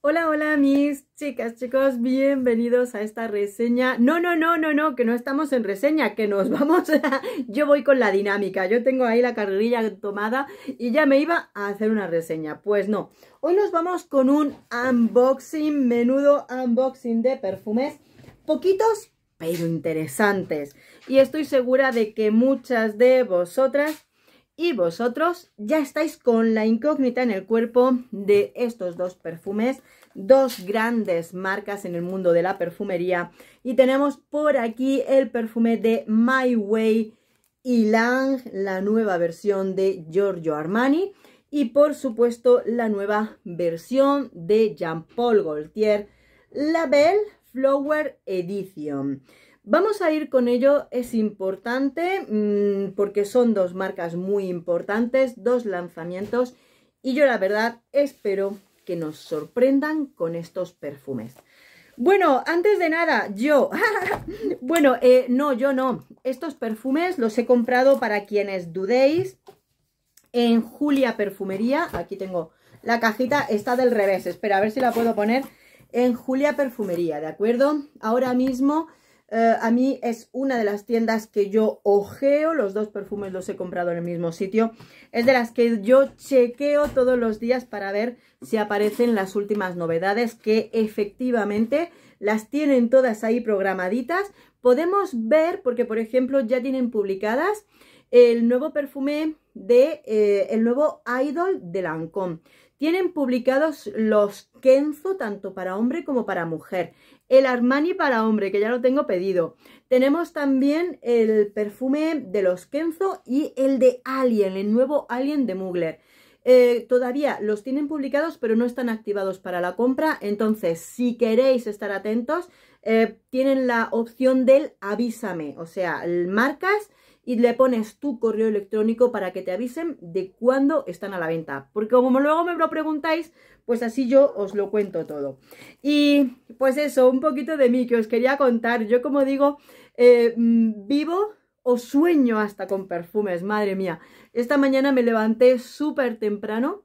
Hola, hola mis chicas, chicos, bienvenidos a esta reseña. No, que no estamos en reseña, que nos vamos Yo voy con la dinámica, yo tengo ahí la carrerilla tomada y ya me iba a hacer una reseña. Pues no, hoy nos vamos con un unboxing, menudo unboxing de perfumes, poquitos pero interesantes. Y estoy segura de que muchas de vosotras y vosotros ya estáis con la incógnita en el cuerpo de estos dos perfumes, dos grandes marcas en el mundo de la perfumería. Y tenemos por aquí el perfume de My Way Ylang, la nueva versión de Giorgio Armani. Y por supuesto la nueva versión de Jean Paul Gaultier, la Belle Flower Edition. Vamos a ir con ello, es importante porque son dos marcas muy importantes, dos lanzamientos y yo la verdad espero que nos sorprendan con estos perfumes. Bueno, antes de nada, yo no, estos perfumes los he comprado para quienes dudéis en Julia Perfumería. Aquí tengo la cajita, está del revés, espera a ver si la puedo poner en Julia Perfumería, ¿de acuerdo? Ahora mismo... a mí es una de las tiendas que yo ojeo, los dos perfumes los he comprado en el mismo sitio, es de las que yo chequeo todos los días para ver si aparecen las últimas novedades, que efectivamente las tienen todas ahí programaditas. Podemos ver, porque por ejemplo ya tienen publicadas el nuevo perfume de el nuevo Idol de Lancôme. Tienen publicados los Kenzo tanto para hombre como para mujer. El Armani para hombre, que ya lo tengo pedido. Tenemos también el perfume de los Kenzo y el de Alien, el nuevo Alien de Mugler. Todavía los tienen publicados, pero no están activados para la compra. Entonces, si queréis estar atentos, tienen la opción del avísame. O sea, marcas y le pones tu correo electrónico para que te avisen de cuándo están a la venta. Porque como luego me lo preguntáis, pues así yo os lo cuento todo. Y pues eso, un poquito de mí que os quería contar. Yo, como digo, vivo o sueño hasta con perfumes, madre mía. Esta mañana me levanté súper temprano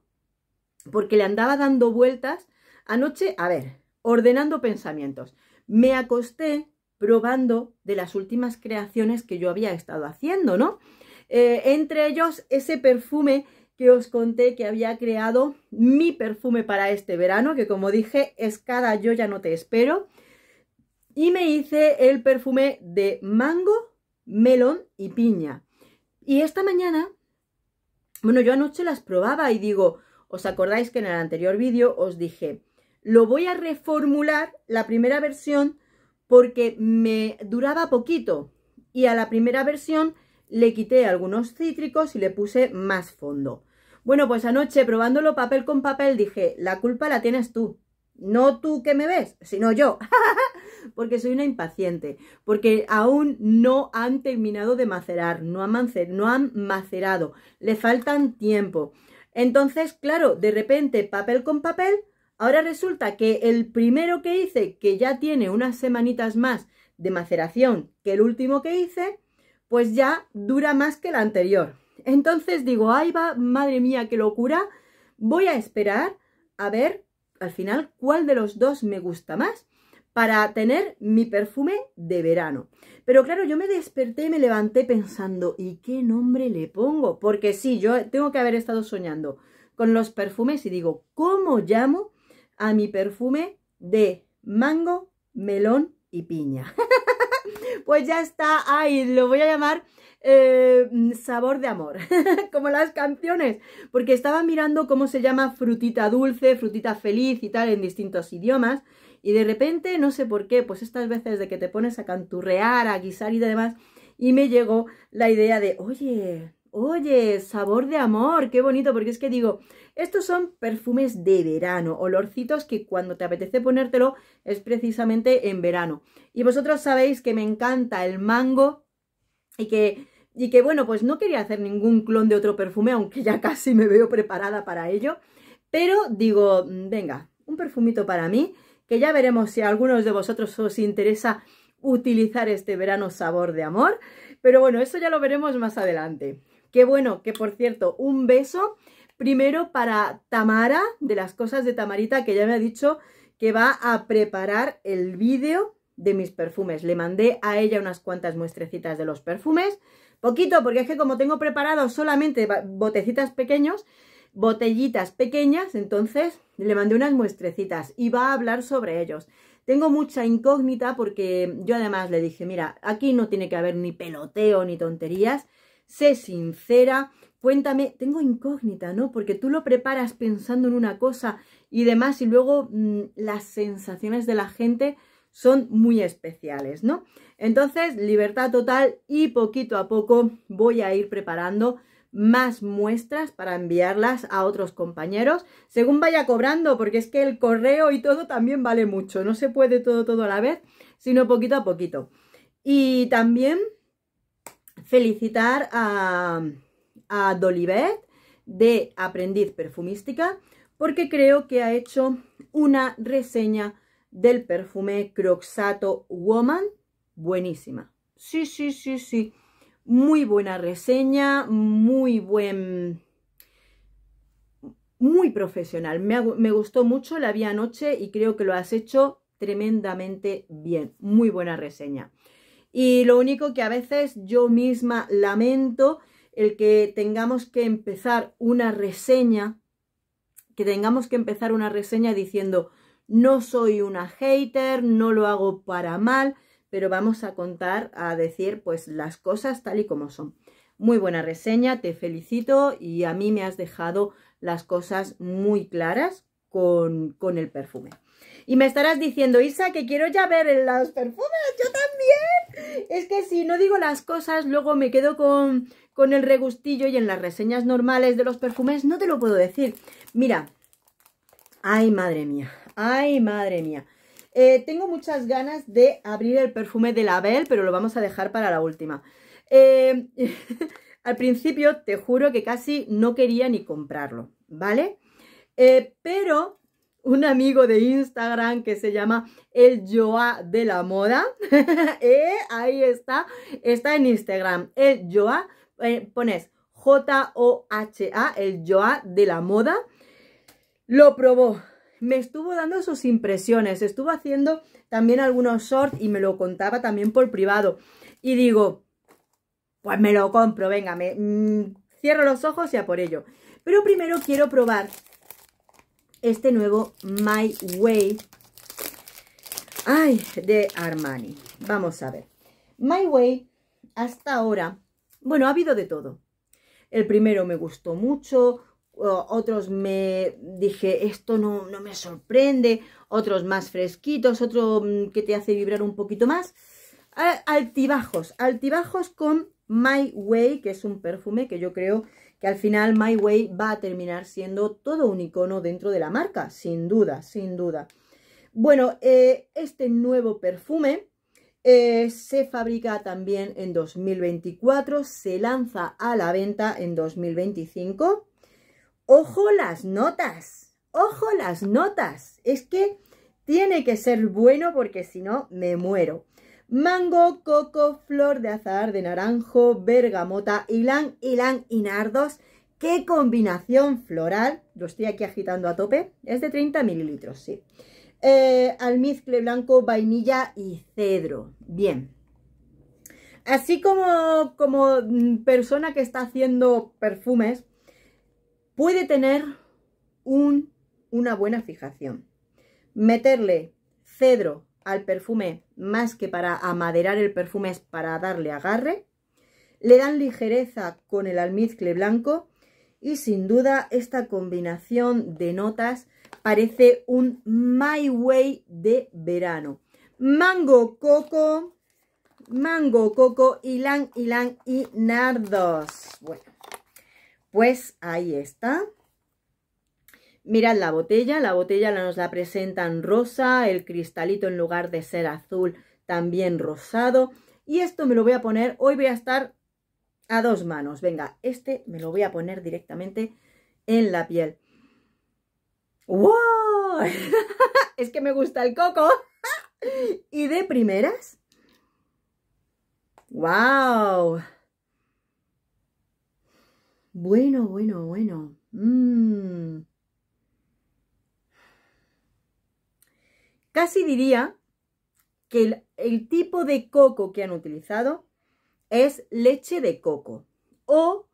porque le andaba dando vueltas. Anoche, a ver, ordenando pensamientos. Me acosté probando de las últimas creaciones que yo había estado haciendo, ¿no? Entre ellos ese perfume que os conté que había creado, mi perfume para este verano, que como dije es cada Yo ya no te espero. Y me hice el perfume de mango, melón y piña. Y esta mañana, bueno, yo anoche las probaba y digo, ¿os acordáis que en el anterior vídeo os dije, lo voy a reformular, la primera versión, porque me duraba poquito y a la primera versión le quité algunos cítricos y le puse más fondo. Bueno, pues anoche probándolo papel con papel dije, la culpa la tienes tú, no tú que me ves, sino yo, porque soy una impaciente, porque aún no han terminado de macerar, no han macerado, le faltan tiempo. Entonces, claro, de repente papel con papel. Ahora resulta que el primero que hice, que ya tiene unas semanitas más de maceración que el último que hice, pues ya dura más que el anterior. Entonces digo, ay va, madre mía, qué locura. Voy a esperar a ver al final cuál de los dos me gusta más para tener mi perfume de verano. Pero claro, yo me desperté y me levanté pensando, ¿y qué nombre le pongo? Porque sí, yo tengo que haber estado soñando con los perfumes y digo, ¿cómo llamo a mi perfume de mango, melón y piña? Pues ya está, ahí lo voy a llamar sabor de amor, como las canciones, porque estaba mirando cómo se llama frutita dulce, frutita feliz y tal en distintos idiomas, y de repente, no sé por qué, pues estas veces de que te pones a canturrear, a guisar y demás, y me llegó la idea de, oye, sabor de amor, qué bonito, porque es que digo, estos son perfumes de verano, olorcitos que cuando te apetece ponértelo es precisamente en verano. Y vosotros sabéis que me encanta el mango y que bueno, pues no quería hacer ningún clon de otro perfume, aunque ya casi me veo preparada para ello. Pero digo, venga, un perfumito para mí, que ya veremos si a algunos de vosotros os interesa utilizar este verano sabor de amor. Pero bueno, eso ya lo veremos más adelante. Qué bueno, que por cierto, un beso primero para Tamara, de las cosas de Tamarita, que ya me ha dicho que va a preparar el vídeo de mis perfumes. Le mandé a ella unas cuantas muestrecitas de los perfumes. Poquito, porque es que como tengo preparado solamente botellitas pequeñas, entonces le mandé unas muestrecitas y va a hablar sobre ellos. Tengo mucha incógnita porque yo además le dije, mira, aquí no tiene que haber ni peloteo ni tonterías, sé sincera, cuéntame, tengo incógnita, ¿no? Porque tú lo preparas pensando en una cosa y demás y luego las sensaciones de la gente son muy especiales, ¿no? Entonces, libertad total y poquito a poco voy a ir preparando más muestras para enviarlas a otros compañeros según vaya cobrando, porque es que el correo y todo también vale mucho, no se puede todo a la vez, sino poquito a poquito. Y también felicitar a Dolivet de Aprendiz Perfumística, porque creo que ha hecho una reseña del perfume Croxato Woman, buenísima. Sí. Muy buena reseña, muy profesional. Me gustó mucho, la vi anoche y creo que lo has hecho tremendamente bien. Muy buena reseña. Y lo único que a veces yo misma lamento el que tengamos que empezar una reseña, diciendo no soy una hater, no lo hago para mal, pero vamos a decir pues las cosas tal y como son. Muy buena reseña, te felicito y a mí me has dejado las cosas muy claras con el perfume. Y me estarás diciendo, Isa, que quiero ya ver los perfumes, yo también. Es que si no digo las cosas, luego me quedo con el regustillo y en las reseñas normales de los perfumes no te lo puedo decir. Mira, ay madre mía. Tengo muchas ganas de abrir el perfume de Label, pero lo vamos a dejar para la última. Al principio te juro que casi no quería ni comprarlo, ¿vale? Pero un amigo de Instagram que se llama el Joa de la moda, ahí está en Instagram, el Joa, pones J-O-H-A, el Joa de la moda, lo probó. Me estuvo dando sus impresiones, estuvo haciendo también algunos shorts y me lo contaba también por privado. Y digo, pues me lo compro, venga, cierro los ojos y a por ello. Pero primero quiero probar este nuevo My Way, de Armani. Vamos a ver. My Way, hasta ahora, bueno, ha habido de todo. El primero me gustó mucho. Otros me dije, esto no me sorprende, otros más fresquitos, otro que te hace vibrar un poquito más. Altibajos con My Way, que es un perfume que yo creo que al final My Way va a terminar siendo todo un icono dentro de la marca, sin duda. Bueno, este nuevo perfume se fabrica también en 2024, se lanza a la venta en 2025. ¡Ojo las notas! Es que tiene que ser bueno porque si no me muero. Mango, coco, flor de azahar de naranjo, bergamota, ylang ylang y nardos. ¡Qué combinación floral! Lo estoy aquí agitando a tope. Es de 30 mililitros, sí. Almizcle blanco, vainilla y cedro. Bien. Así como persona que está haciendo perfumes, puede tener una buena fijación. Meterle cedro al perfume más que para amaderar el perfume, es para darle agarre. Le dan ligereza con el almizcle blanco y sin duda esta combinación de notas parece un My Way de verano. Mango, coco, ylang ylang y nardos. Bueno, pues ahí está. Mirad la botella nos la presentan rosa, el cristalito en lugar de ser azul también rosado. Y esto me lo voy a poner, hoy voy a estar a dos manos. Venga, este me lo voy a poner directamente en la piel. ¡Wow! Es que me gusta el coco. Y de primeras, ¡wow! Bueno. Casi diría que el tipo de coco que han utilizado es leche de coco o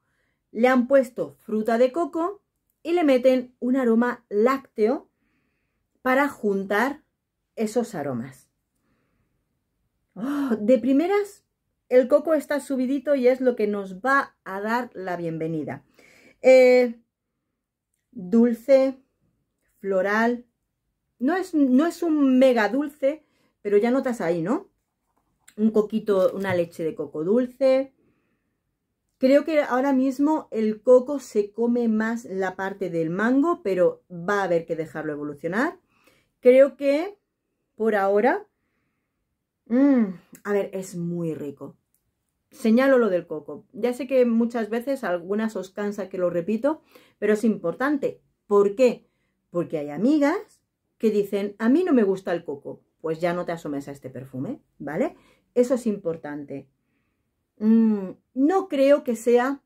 le han puesto fruta de coco y le meten un aroma lácteo para juntar esos aromas. Oh, de primeras, el coco está subidito y es lo que nos va a dar la bienvenida. Dulce, floral, no es un mega dulce, pero ya notas ahí, ¿no? Un coquito, una leche de coco dulce. Creo que ahora mismo el coco se come más la parte del mango, pero va a haber que dejarlo evolucionar. Creo que por ahora, a ver, es muy rico. Señalo lo del coco. Ya sé que muchas veces a algunas os cansa que lo repito, pero es importante. ¿Por qué? Porque hay amigas que dicen, a mí no me gusta el coco. Pues ya no te asomes a este perfume, ¿vale? Eso es importante. No creo que sea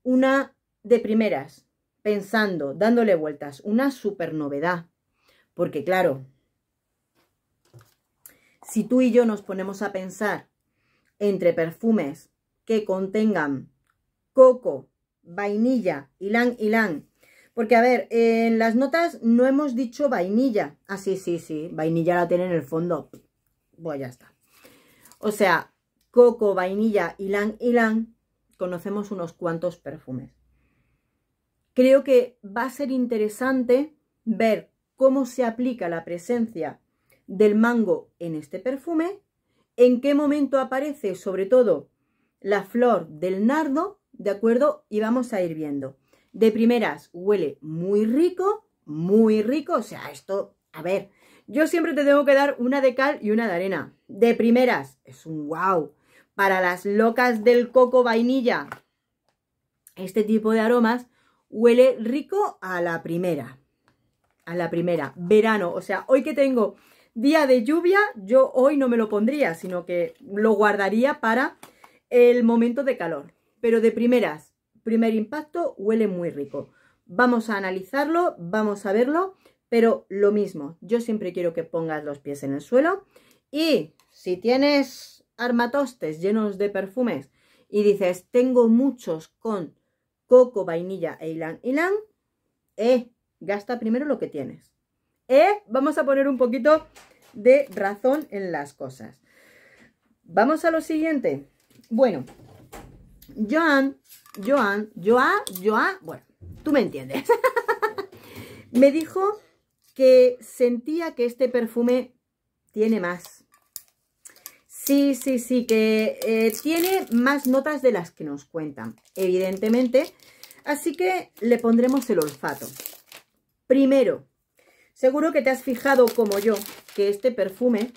una de primeras, pensando, dándole vueltas, una super novedad. Porque claro, si tú y yo nos ponemos a pensar entre perfumes que contengan coco, vainilla, ylang ylang, porque a ver, en las notas no hemos dicho vainilla. Ah, sí, vainilla la tiene en el fondo. Pues ya está. O sea, coco, vainilla, ylang ylang, conocemos unos cuantos perfumes. Creo que va a ser interesante ver cómo se aplica la presencia del mango en este perfume, en qué momento aparece sobre todo la flor del nardo, ¿de acuerdo? Y vamos a ir viendo. De primeras huele muy rico, o sea, esto, a ver, yo siempre te tengo que dar una de cal y una de arena. De primeras, es un wow. Para las locas del coco vainilla, este tipo de aromas huele rico a la primera. A la primera. Verano, o sea, hoy que tengo día de lluvia, yo hoy no me lo pondría, sino que lo guardaría para el momento de calor. Pero de primeras, primer impacto, huele muy rico. Vamos a analizarlo, vamos a verlo, pero lo mismo, yo siempre quiero que pongas los pies en el suelo y si tienes armatostes llenos de perfumes y dices, tengo muchos con coco, vainilla e ylang ylang, gasta primero lo que tienes. Vamos a poner un poquito de razón en las cosas. Vamos a lo siguiente. Bueno, Joan, bueno, tú me entiendes. Me dijo que sentía que este perfume tiene más. Sí, que tiene más notas de las que nos cuentan, evidentemente. Así que le pondremos el olfato. Primero, seguro que te has fijado como yo que este perfume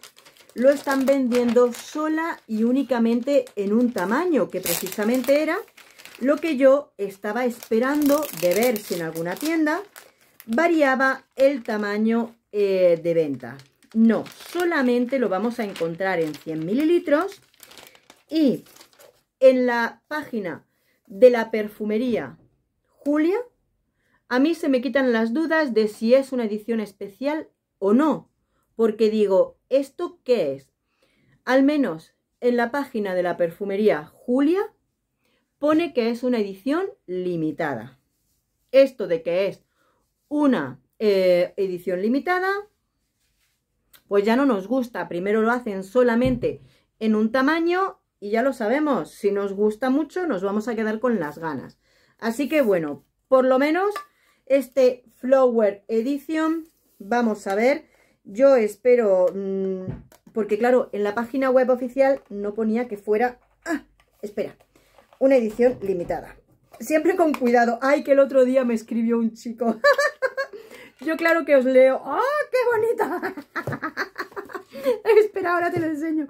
lo están vendiendo sola y únicamente en un tamaño que precisamente era lo que yo estaba esperando de ver si en alguna tienda variaba el tamaño de venta. No, solamente lo vamos a encontrar en 100 mililitros y en la página de la perfumería Julia, a mí se me quitan las dudas de si es una edición especial o no, porque digo, ¿esto qué es? Al menos en la página de la perfumería Julia pone que es una edición limitada. Esto de que es una edición limitada, pues ya no nos gusta. Primero lo hacen solamente en un tamaño y ya lo sabemos, si nos gusta mucho nos vamos a quedar con las ganas. Así que bueno, por lo menos este Flower Edition, vamos a ver, yo espero, porque claro, en la página web oficial no ponía que fuera, espera, una edición limitada. Siempre con cuidado. Ay, que el otro día me escribió un chico. Yo claro que os leo. ¡Oh, qué bonita! Espera, ahora te lo enseño.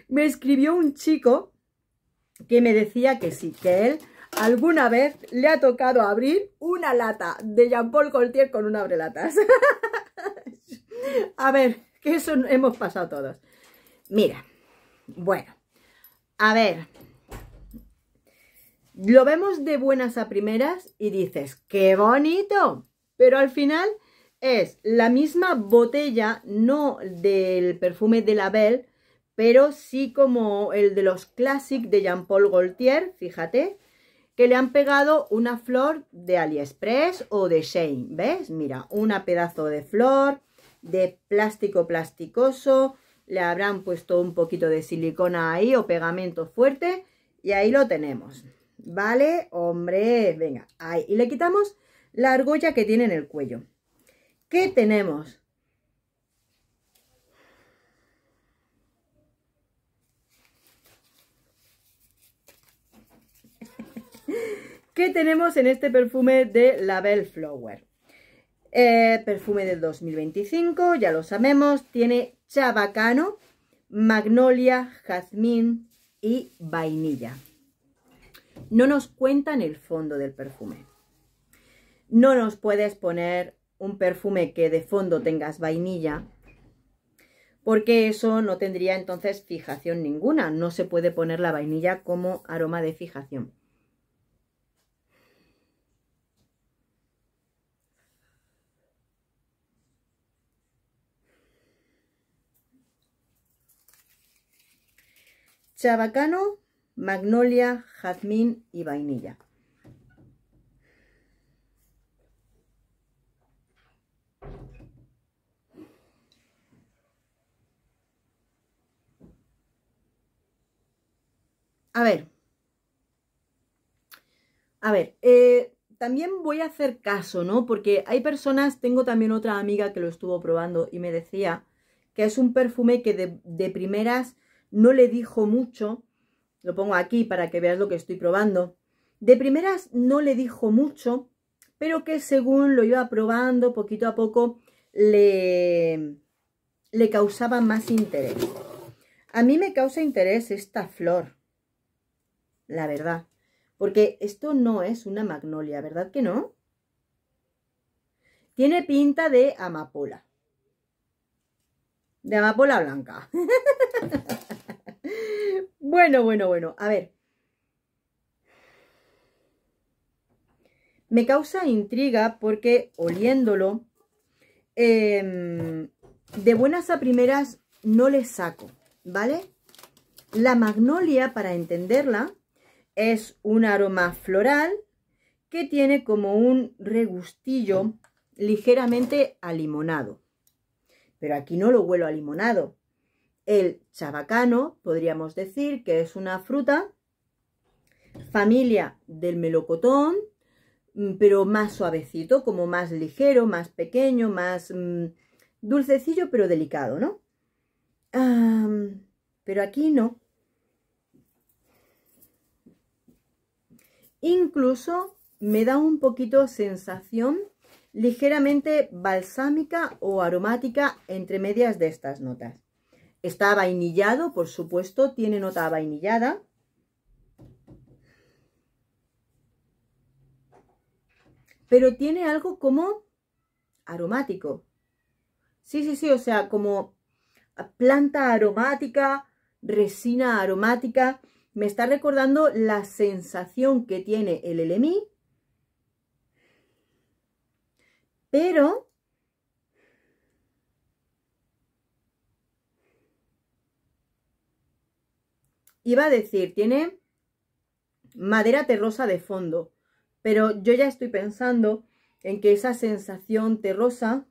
Me escribió un chico que me decía que sí, que él alguna vez le ha tocado abrir una lata de Jean Paul Gaultier con un abrelatas. A ver, que eso hemos pasado todos. Mira, bueno, a ver. Lo vemos de buenas a primeras y dices, ¡qué bonito! Pero al final es la misma botella, no del perfume de la Belle, pero sí como el de los Classic de Jean Paul Gaultier, fíjate, que le han pegado una flor de AliExpress o de Shein, ¿ves? Mira, una pedazo de flor, de plástico plasticoso, le habrán puesto un poquito de silicona ahí o pegamento fuerte y ahí lo tenemos, ¿vale? Hombre, venga, ahí. Y le quitamos la argolla que tiene en el cuello. ¿Qué tenemos? ¿Qué tenemos en este perfume de la Belle Flower? Perfume del 2025, ya lo sabemos. Tiene chabacano, magnolia, jazmín y vainilla. No nos cuentan el fondo del perfume. No nos puedes poner un perfume que de fondo tengas vainilla, porque eso no tendría entonces fijación ninguna. No se puede poner la vainilla como aroma de fijación. Chabacano, magnolia, jazmín y vainilla. A ver, también voy a hacer caso, ¿no? Porque hay personas, tengo también otra amiga que lo estuvo probando y me decía que es un perfume que de primeras no le dijo mucho. Lo pongo aquí para que veas lo que estoy probando. De primeras no le dijo mucho, pero que según lo iba probando poquito a poco le causaba más interés. A mí me causa interés esta flor, la verdad. Porque esto no es una magnolia, ¿verdad que no? Tiene pinta de amapola. De amapola blanca. Bueno. A ver. Me causa intriga porque oliéndolo, de buenas a primeras no le saco, ¿vale? La magnolia, para entenderla, es un aroma floral que tiene como un regustillo ligeramente a limonado. Pero aquí no lo huelo a limonado. El chabacano, podríamos decir que es una fruta, familia del melocotón, pero más suavecito, como más ligero, más pequeño, más dulcecillo, pero delicado, ¿no? Pero aquí no. Incluso me da un poquito sensación ligeramente balsámica o aromática entre medias de estas notas. Está vainillado, por supuesto, tiene nota vainillada. Pero tiene algo como aromático. Sí, o sea, como planta aromática, resina aromática. Me está recordando la sensación que tiene el LMI, pero iba a decir, tiene madera terrosa de fondo, pero yo ya estoy pensando en que esa sensación terrosa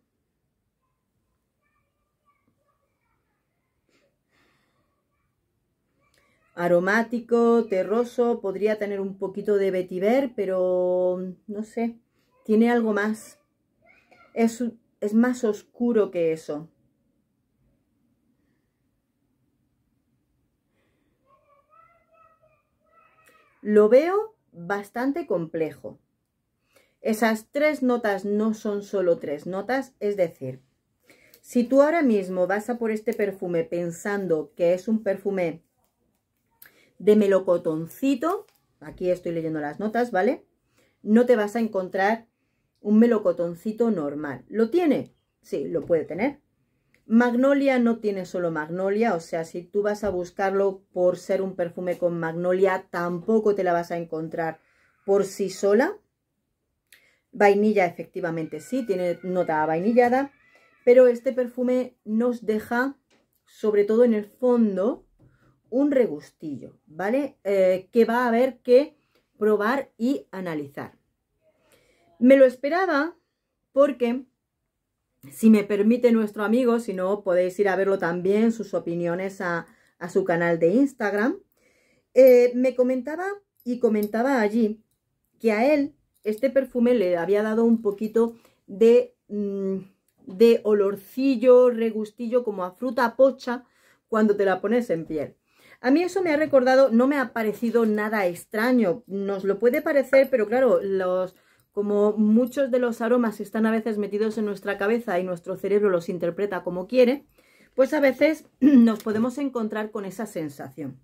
aromático, terroso, podría tener un poquito de vetiver, pero no sé, tiene algo más. Es más oscuro que eso. Lo veo bastante complejo. Esas tres notas no son solo tres notas, es decir, si tú ahora mismo vas a por este perfume pensando que es un perfume de melocotoncito, aquí estoy leyendo las notas, ¿vale? No te vas a encontrar un melocotoncito normal. ¿Lo tiene? Sí, lo puede tener. Magnolia no tiene solo magnolia, o sea, si tú vas a buscarlo por ser un perfume con magnolia, tampoco te la vas a encontrar por sí sola. Vainilla efectivamente sí, tiene nota vainillada, pero este perfume nos deja, sobre todo en el fondo, un regustillo, ¿vale? Que va a haber que probar y analizar. Me lo esperaba porque, si me permite nuestro amigo, si no podéis ir a verlo también, sus opiniones a su canal de Instagram, me comentaba y comentaba allí que a él este perfume le había dado un poquito de olorcillo, regustillo, como a fruta pocha cuando te la pones en piel. A mí eso me ha recordado, no me ha parecido nada extraño, nos lo puede parecer, pero claro, como muchos de los aromas están a veces metidos en nuestra cabeza y nuestro cerebro los interpreta como quiere, pues a veces nos podemos encontrar con esa sensación.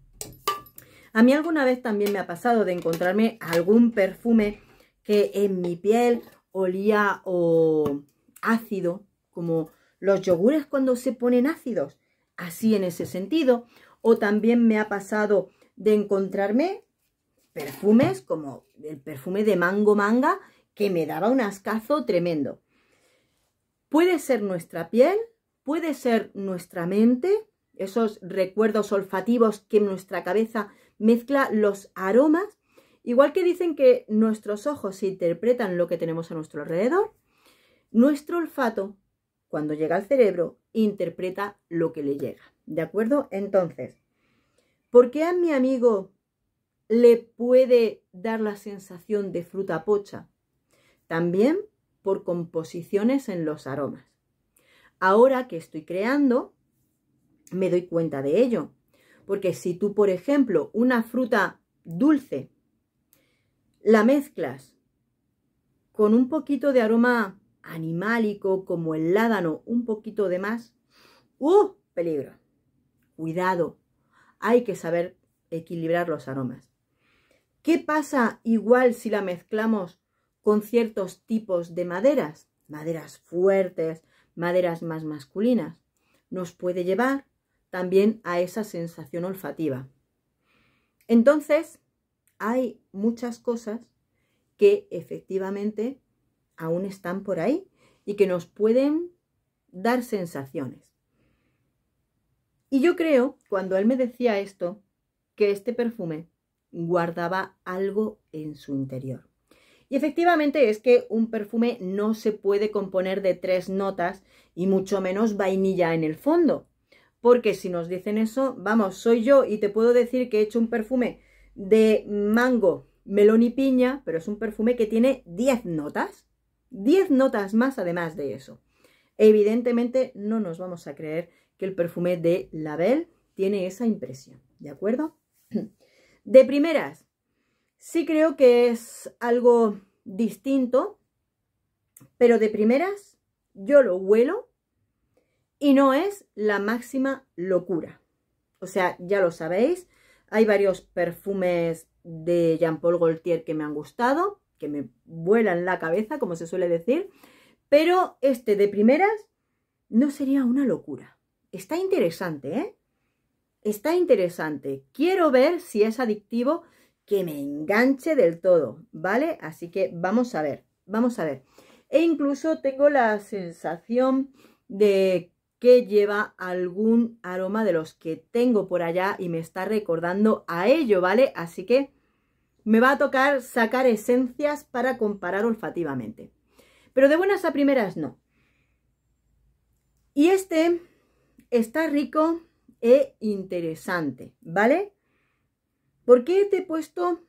A mí alguna vez también me ha pasado de encontrarme algún perfume que en mi piel olía ácido, como los yogures cuando se ponen ácidos, así en ese sentido. O también me ha pasado de encontrarme perfumes como el perfume de Mango Manga, que me daba un ascazo tremendo. Puede ser nuestra piel, puede ser nuestra mente, esos recuerdos olfativos que nuestra cabeza mezcla los aromas, igual que dicen que nuestros ojos interpretan lo que tenemos a nuestro alrededor, nuestro olfato, cuando llega al cerebro, interpreta lo que le llega, ¿de acuerdo? Entonces, ¿por qué a mi amigo le puede dar la sensación de fruta pocha? También por composiciones en los aromas. Ahora que estoy creando, me doy cuenta de ello. Porque si tú, por ejemplo, una fruta dulce la mezclas con un poquito de aroma animálico, como el ládano, un poquito de más, peligro. Cuidado, hay que saber equilibrar los aromas. ¿Qué pasa igual si la mezclamos con ciertos tipos de maderas? Maderas fuertes, maderas más masculinas. Nos puede llevar también a esa sensación olfativa. Entonces, hay muchas cosas que efectivamente aún están por ahí y que nos pueden dar sensaciones. Y yo creo, cuando él me decía esto, que este perfume guardaba algo en su interior. Y efectivamente es que un perfume no se puede componer de 3 notas y mucho menos vainilla en el fondo. Porque si nos dicen eso, vamos, soy yo y te puedo decir que he hecho un perfume de mango, melón y piña, pero es un perfume que tiene 10 notas. 10 notas más además de eso. Evidentemente no nos vamos a creer que el perfume de Label tiene esa impresión, ¿de acuerdo? De primeras, sí creo que es algo distinto, pero de primeras yo lo huelo y no es la máxima locura. O sea, ya lo sabéis, hay varios perfumes de Jean Paul Gaultier que me han gustado, que me vuelan la cabeza, como se suele decir, pero este de primeras no sería una locura. Está interesante, ¿eh? Está interesante. Quiero ver si es adictivo, que me enganche del todo, ¿vale? Así que vamos a ver, vamos a ver. E incluso tengo la sensación de que lleva algún aroma de los que tengo por allá y me está recordando a ello, ¿vale? Así que me va a tocar sacar esencias para comparar olfativamente. Pero de buenas a primeras no. Y este está rico e interesante, ¿vale? ¿Por qué te he puesto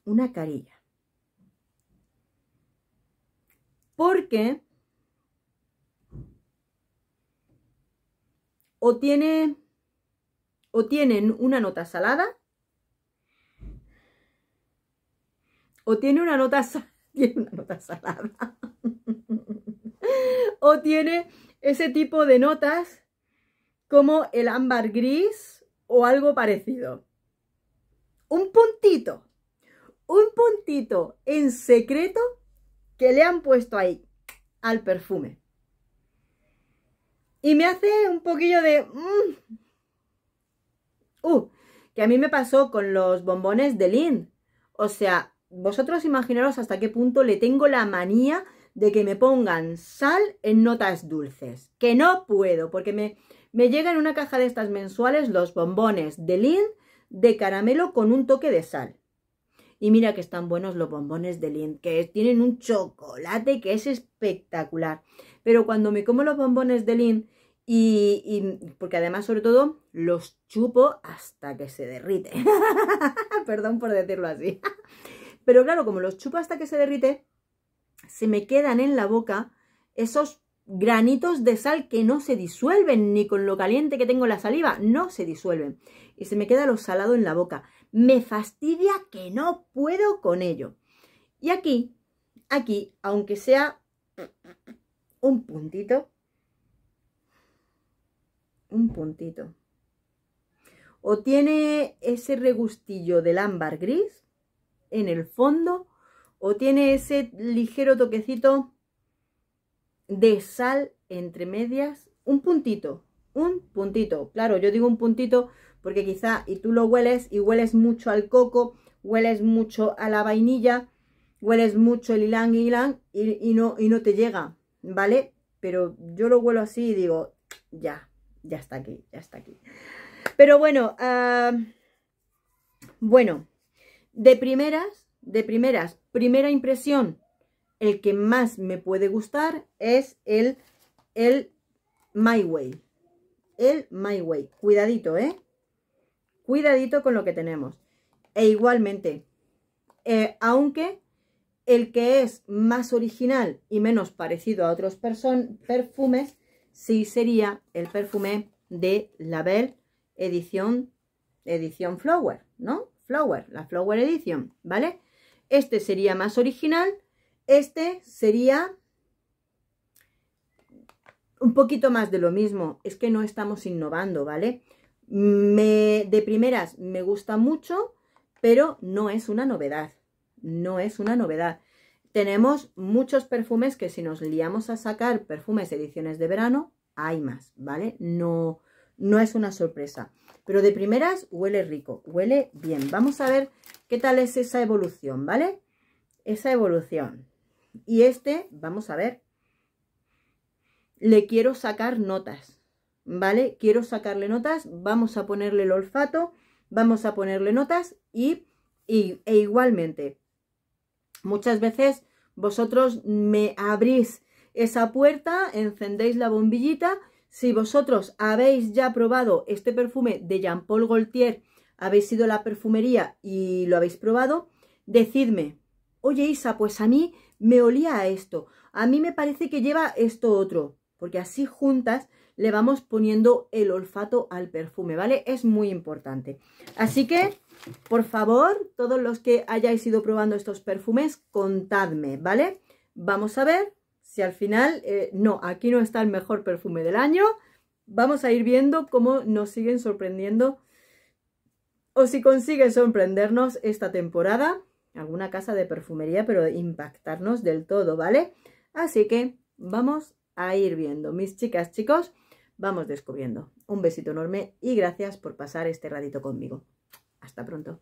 una carilla? Porque o tienen una nota salada o tiene una nota salada o tiene ese tipo de notas como el ámbar gris o algo parecido. Un puntito en secreto que le han puesto ahí al perfume. Y me hace un poquillo de... que a mí me pasó con los bombones de Lindt. O sea, vosotros imaginaros hasta qué punto le tengo la manía de que me pongan sal en notas dulces. Que no puedo, porque me llegan en una caja de estas mensuales los bombones de Lindt de caramelo con un toque de sal. Y mira que están buenos los bombones de Lindt, que tienen un chocolate que es espectacular. Pero cuando me como los bombones de Lindt, porque además sobre todo los chupo hasta que se derrite. Perdón por decirlo así. Pero claro, como los chupo hasta que se derrite, se me quedan en la boca esos granitos de sal que no se disuelven, ni con lo caliente que tengo la saliva, no se disuelven. Y se me queda lo salado en la boca. Me fastidia que no puedo con ello. Y aquí, aunque sea un puntito, o tiene ese regustillo del ámbar gris en el fondo, o tiene ese ligero toquecito de sal entre medias, un puntito, claro, yo digo un puntito porque quizá, y tú lo hueles, y hueles mucho al coco, hueles mucho a la vainilla, hueles mucho el ylang ylang, y no te llega, ¿vale? Pero yo lo huelo así y digo, ya está aquí, ya está aquí. Pero bueno, de primera impresión, el que más me puede gustar es el My Way. El My Way. Cuidadito, ¿eh? Cuidadito con lo que tenemos. E igualmente, aunque el que es más original y menos parecido a otros perfumes, sí sería el perfume de La Belle edición Flower, ¿no? Flower, la Flower Edition, ¿vale? Este sería más original, este sería un poquito más de lo mismo. Es que no estamos innovando, ¿vale? De primeras me gusta mucho, pero no es una novedad. No es una novedad. Tenemos muchos perfumes que si nos liamos a sacar perfumes ediciones de verano, hay más, ¿vale? No es una sorpresa. Pero de primeras huele rico, huele bien. Vamos a ver qué tal es esa evolución, ¿vale? Esa evolución. Y vamos a ver. Le quiero sacar notas, ¿vale? Quiero sacarle notas, vamos a ponerle el olfato, vamos a ponerle notas e igualmente, muchas veces vosotros me abrís esa puerta, encendéis la bombillita. Si vosotros habéis ya probado este perfume de Jean Paul Gaultier, habéis ido a la perfumería y lo habéis probado, decidme, oye Isa, pues a mí me olía a esto, a mí me parece que lleva esto otro, porque así juntas le vamos poniendo el olfato al perfume, ¿vale? Es muy importante. Así que, por favor, todos los que hayáis ido probando estos perfumes, contadme, ¿vale? Vamos a ver si al final, no, aquí no está el mejor perfume del año. Vamos a ir viendo cómo nos siguen sorprendiendo o si consigue sorprendernos esta temporada alguna casa de perfumería, pero impactarnos del todo, ¿vale? Así que vamos a ir viendo, mis chicas, chicos, vamos descubriendo. Un besito enorme y gracias por pasar este ratito conmigo. Hasta pronto.